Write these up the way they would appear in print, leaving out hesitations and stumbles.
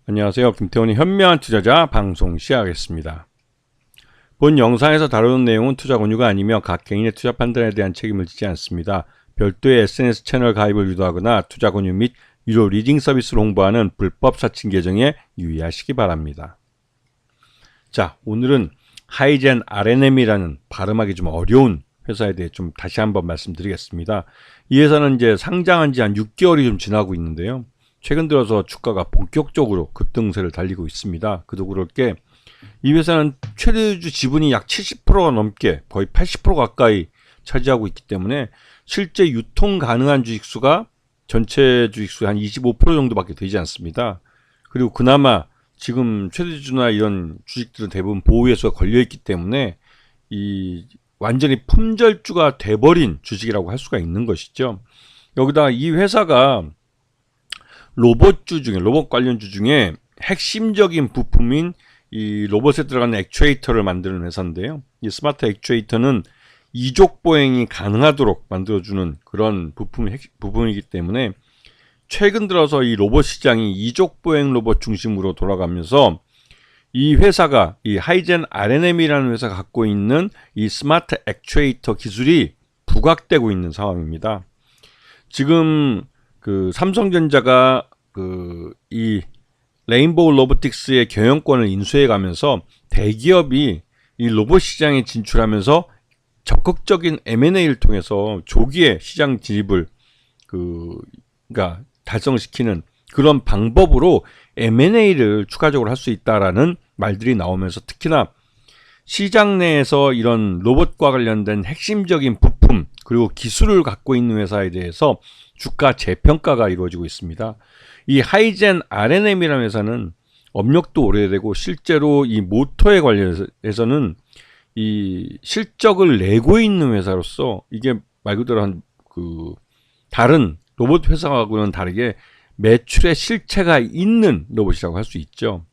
안녕하세요. 김태훈의 현명한 투자자 방송 시작하겠습니다. 본 영상에서 다루는 내용은 투자 권유가 아니며 각 개인의 투자 판단에 대한 책임을 지지 않습니다. 별도의 SNS 채널 가입을 유도하거나 투자 권유 및 유료 리딩 서비스를 홍보하는 불법 사칭 계정에 유의하시기 바랍니다. 자, 오늘은 하이젠 RNM이라는 발음하기 좀 어려운 회사에 대해 좀 다시 한번 말씀드리겠습니다. 이 회사는 이제 상장한 지 한 6개월이 좀 지나고 있는데요. 최근 들어서 주가가 본격적으로 급등세를 달리고 있습니다. 그도 그럴 게 이 회사는 최대주 지분이 약 70%가 넘게 거의 80% 가까이 차지하고 있기 때문에 실제 유통 가능한 주식수가 전체 주식수의 한 25% 정도밖에 되지 않습니다. 그리고 그나마 지금 최대주나 이런 주식들은 대부분 보호예수가 걸려있기 때문에 이 완전히 품절주가 돼버린 주식이라고 할 수가 있는 것이죠. 여기다가 이 회사가 로봇 관련주 중에 핵심적인 부품인 이 로봇에 들어가는 액추에이터를 만드는 회사인데요. 이 스마트 액추에이터는 이족 보행이 가능하도록 만들어주는 그런 부품이기 때문에 최근 들어서 이 로봇 시장이 이족 보행 로봇 중심으로 돌아가면서 이 회사가 이 하이젠 RNM이라는 회사가 갖고 있는 이 스마트 액추에이터 기술이 부각되고 있는 상황입니다. 지금 그 삼성전자가 이 레인보우 로보틱스의 경영권을 인수해 가면서 대기업이 이 로봇 시장에 진출하면서 적극적인 M&A를 통해서 조기에 시장 진입을 그러니까 달성시키는 그런 방법으로 M&A를 추가적으로 할 수 있다라는 말들이 나오면서 특히나 시장 내에서 이런 로봇과 관련된 핵심적인 부품 그리고 기술을 갖고 있는 회사에 대해서 주가 재평가가 이루어지고 있습니다. 이 하이젠 RNM이라는 회사는 업력도 오래되고 실제로 이 모터에 관련해서는 이 실적을 내고 있는 회사로서 이게 말 그대로 다른 로봇 회사하고는 다르게 매출의 실체가 있는 로봇이라고 할 수 있죠.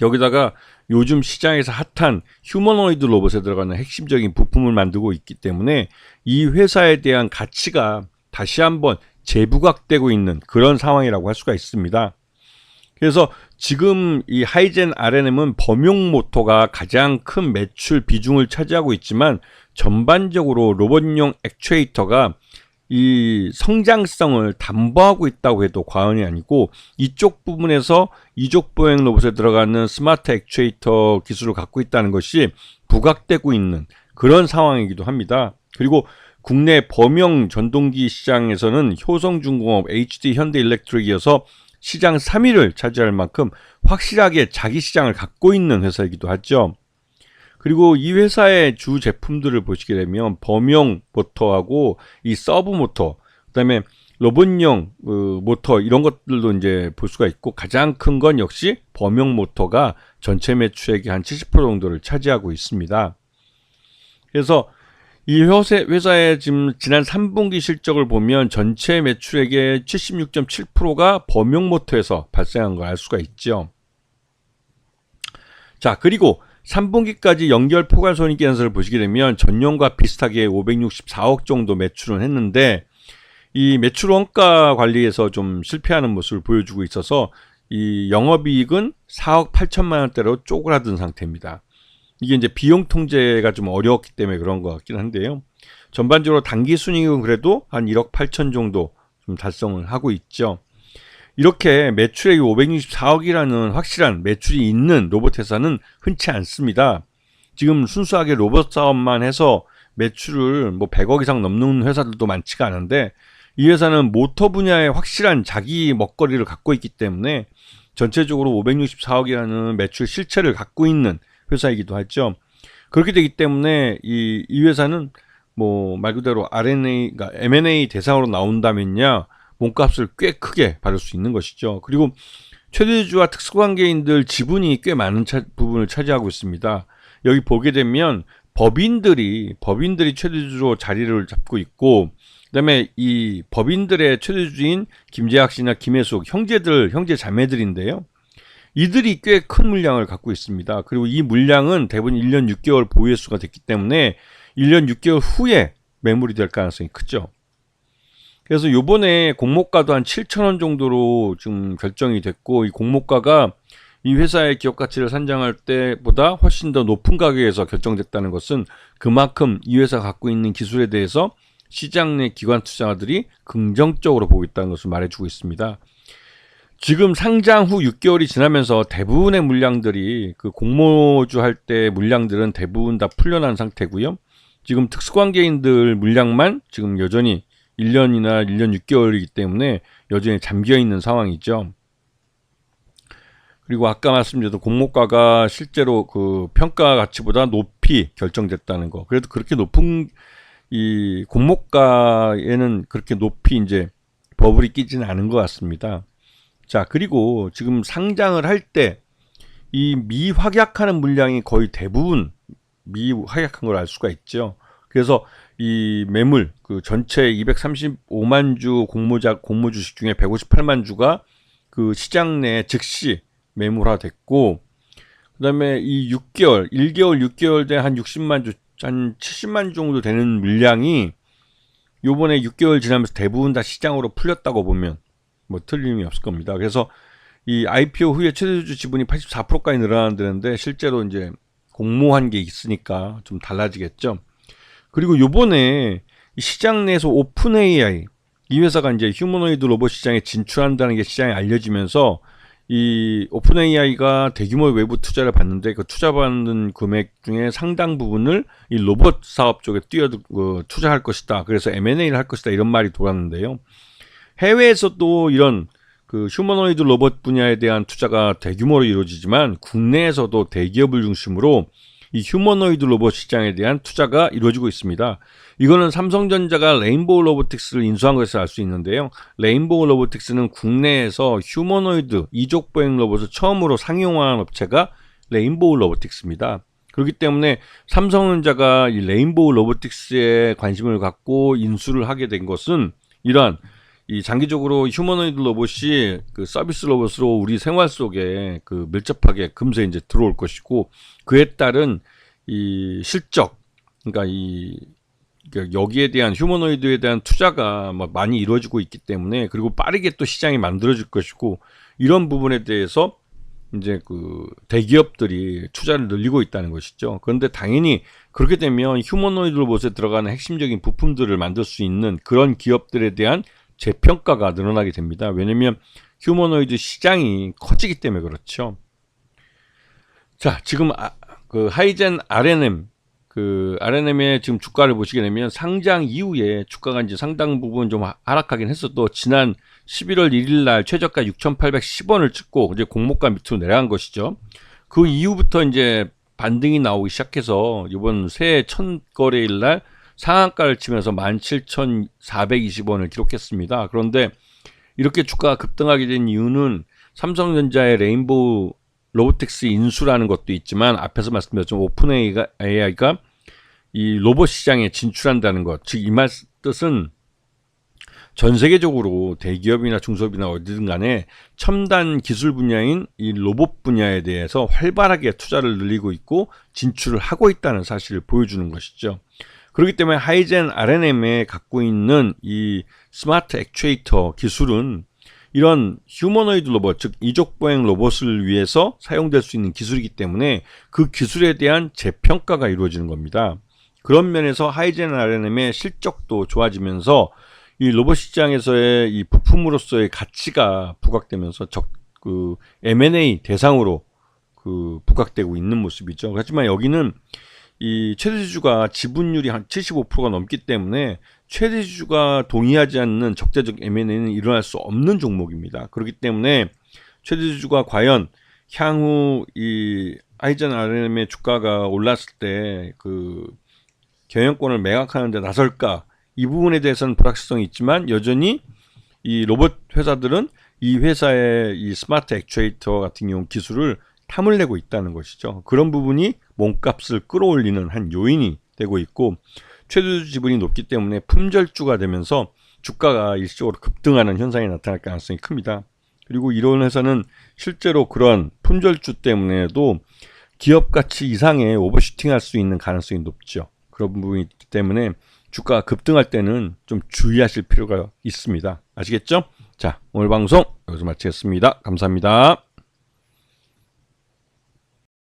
여기다가 요즘 시장에서 핫한 휴머노이드 로봇에 들어가는 핵심적인 부품을 만들고 있기 때문에 이 회사에 대한 가치가 다시 한번 재부각되고 있는 그런 상황이라고 할 수가 있습니다. 그래서 지금 이 하이젠 RNM은 범용 모터가 가장 큰 매출 비중을 차지하고 있지만 전반적으로 로봇용 액추에이터가 이 성장성을 담보하고 있다고 해도 과언이 아니고 이쪽 부분에서 이족 보행 로봇에 들어가는 스마트 액추에이터 기술을 갖고 있다는 것이 부각되고 있는 그런 상황이기도 합니다. 그리고 국내 범용 전동기 시장에서는 효성중공업, HD 현대일렉트릭이어서 시장 3위를 차지할 만큼 확실하게 자기 시장을 갖고 있는 회사이기도 하죠. 그리고 이 회사의 주 제품들을 보시게 되면 범용 모터하고 이 서브 모터, 그다음에 로봇용 모터 이런 것들도 이제 볼 수가 있고 가장 큰 건 역시 범용 모터가 전체 매출액의 한 70% 정도를 차지하고 있습니다. 그래서 이 회사의 지금 지난 3분기 실적을 보면 전체 매출액의 76.7%가 범용 모터에서 발생한 걸 알 수가 있죠. 자, 그리고 3분기까지 연결 포괄손익 계산서를 보시게 되면 전년과 비슷하게 564억 정도 매출은 했는데 이 매출 원가 관리에서 좀 실패하는 모습을 보여주고 있어서 이 영업이익은 4억 8천만 원대로 쪼그라든 상태입니다. 이게 이제 비용 통제가 좀 어려웠기 때문에 그런 것 같긴 한데요. 전반적으로 단기 순이익은 그래도 한 1억 8천 정도 좀 달성을 하고 있죠. 이렇게 매출액이 564억이라는 확실한 매출이 있는 로봇 회사는 흔치 않습니다. 지금 순수하게 로봇 사업만 해서 매출을 뭐 100억 이상 넘는 회사들도 많지가 않은데 이 회사는 모터 분야에 확실한 자기 먹거리를 갖고 있기 때문에 전체적으로 564억이라는 매출 실체를 갖고 있는 회사이기도 하죠. 그렇게 되기 때문에 이 회사는 뭐 말 그대로 그러니까 M&A 대상으로 나온다면야 몸값을 꽤 크게 받을 수 있는 것이죠. 그리고 최대주와 특수관계인들 지분이 꽤 많은 부분을 차지하고 있습니다. 여기 보게 되면 법인들이 최대주로 자리를 잡고 있고 그다음에 이 법인들의 최대주인 김재학 씨나 김혜숙 형제 자매들인데요. 이들이 꽤 큰 물량을 갖고 있습니다. 그리고 이 물량은 대부분 1년 6개월 보유수가 됐기 때문에 1년 6개월 후에 매물이 될 가능성이 크죠. 그래서 요번에 공모가도 한 7,000원 정도로 지금 결정이 됐고, 이 공모가가 이 회사의 기업 가치를 산정할 때보다 훨씬 더 높은 가격에서 결정됐다는 것은 그만큼 이 회사가 갖고 있는 기술에 대해서 시장 내 기관 투자자들이 긍정적으로 보고 있다는 것을 말해주고 있습니다. 지금 상장 후 6개월이 지나면서 대부분의 물량들이 그 공모주 할 때 물량들은 대부분 다 풀려난 상태고요. 지금 특수관계인들 물량만 지금 여전히 1년이나 1년 6개월이기 때문에 여전히 잠겨 있는 상황이죠. 그리고 아까 말씀드렸던 공모가가 실제로 그 평가 가치보다 높이 결정됐다는 거. 그래도 그렇게 높은 이 공모가에는 그렇게 높이 이제 버블이 끼지는 않은 것 같습니다. 자, 그리고 지금 상장을 할 때 이 미확약하는 물량이 거의 대부분 미확약한 걸 알 수가 있죠. 그래서 이 매물 그 전체 235만 주 공모 주식 중에 158만 주가 그 시장 내 즉시 매물화됐고, 그다음에 이 6개월, 1개월, 6개월 돼 한 60만 주, 한 70만 주 정도 되는 물량이 요번에 6개월 지나면서 대부분 다 시장으로 풀렸다고 보면 뭐 틀림이 없을 겁니다. 그래서 이 IPO 후에 최대주주 지분이 84%까지 늘어난다는데 실제로 이제 공모한 게 있으니까 좀 달라지겠죠. 그리고 요번에 시장 내에서 오픈 AI 이 회사가 이제 휴머노이드 로봇 시장에 진출한다는 게 시장에 알려지면서 이 오픈 AI가 대규모 외부 투자를 받는데 그 투자받는 금액 중에 상당 부분을 이 로봇 사업 쪽에 투자할 것이다. 그래서 M&A를 할 것이다. 이런 말이 돌았는데요. 해외에서도 이런 그 휴머노이드 로봇 분야에 대한 투자가 대규모로 이루어지지만 국내에서도 대기업을 중심으로 이 휴머노이드 로봇 시장에 대한 투자가 이루어지고 있습니다. 이거는 삼성전자가 레인보우 로보틱스를 인수한 것에서 알 수 있는데요. 레인보우 로보틱스는 국내에서 휴머노이드 이족보행 로봇을 처음으로 상용화한 업체가 레인보우 로보틱스입니다. 그렇기 때문에 삼성전자가 이 레인보우 로보틱스에 관심을 갖고 인수를 하게 된 것은 이러한 이 장기적으로 휴머노이드 로봇이 그 서비스 로봇으로 우리 생활 속에 그 밀접하게 금세 이제 들어올 것이고, 그에 따른 이 실적, 그러니까 여기에 대한 휴머노이드에 대한 투자가 많이 이루어지고 있기 때문에, 그리고 빠르게 또 시장이 만들어질 것이고, 이런 부분에 대해서 이제 그 대기업들이 투자를 늘리고 있다는 것이죠. 그런데 당연히 그렇게 되면 휴머노이드 로봇에 들어가는 핵심적인 부품들을 만들 수 있는 그런 기업들에 대한 재평가가 늘어나게 됩니다. 왜냐면 휴머노이드 시장이 커지기 때문에 그렇죠. 자, 지금 그 하이젠 RNM 그 RNM의 지금 주가를 보시게 되면 상장 이후에 주가가 이제 상당 부분 좀 하락하긴 했어도 지난 11월 1일 날 최저가 6,810원을 찍고 이제 공모가 밑으로 내려간 것이죠. 그 이후부터 이제 반등이 나오기 시작해서 이번 새해 첫 거래일 날 상한가를 치면서 17,420원을 기록했습니다. 그런데 이렇게 주가가 급등하게 된 이유는 삼성전자의 레인보우 로보틱스 인수라는 것도 있지만, 앞에서 말씀드렸던 오픈 AI가 이 로봇 시장에 진출한다는 것, 즉 이 말 뜻은 전 세계적으로 대기업이나 중소기업이나 어디든 간에 첨단 기술 분야인 이 로봇 분야에 대해서 활발하게 투자를 늘리고 있고 진출을 하고 있다는 사실을 보여주는 것이죠. 그렇기 때문에 하이젠 RNM에 갖고 있는 이 스마트 액추에이터 기술은 이런 휴머노이드 로봇, 즉 이족보행 로봇을 위해서 사용될 수 있는 기술이기 때문에 그 기술에 대한 재평가가 이루어지는 겁니다. 그런 면에서 하이젠 RNM의 실적도 좋아지면서 이 로봇 시장에서의 이 부품으로서의 가치가 부각되면서 그 M&A 대상으로 그 부각되고 있는 모습이죠. 하지만 여기는 이 최대주주가 지분율이 한 75%가 넘기 때문에 최대주주가 동의하지 않는 적대적 M&A는 일어날 수 없는 종목입니다. 그렇기 때문에 최대주주가 과연 향후 이 하이젠 RNM의 주가가 올랐을 때 그 경영권을 매각하는 데 나설까, 이 부분에 대해서는 불확실성이 있지만 여전히 이 로봇 회사들은 이 회사의 이 스마트 액추에이터 같은 경우 기술을 탐을 내고 있다는 것이죠. 그런 부분이 몸값을 끌어올리는 한 요인이 되고 있고, 최대주주 지분이 높기 때문에 품절주가 되면서 주가가 일시적으로 급등하는 현상이 나타날 가능성이 큽니다. 그리고 이런 회사는 실제로 그런 품절주 때문에도 기업 가치 이상의 오버슈팅할 수 있는 가능성이 높죠. 그런 부분이 있기 때문에 주가가 급등할 때는 좀 주의하실 필요가 있습니다. 아시겠죠? 자, 오늘 방송 여기서 마치겠습니다. 감사합니다.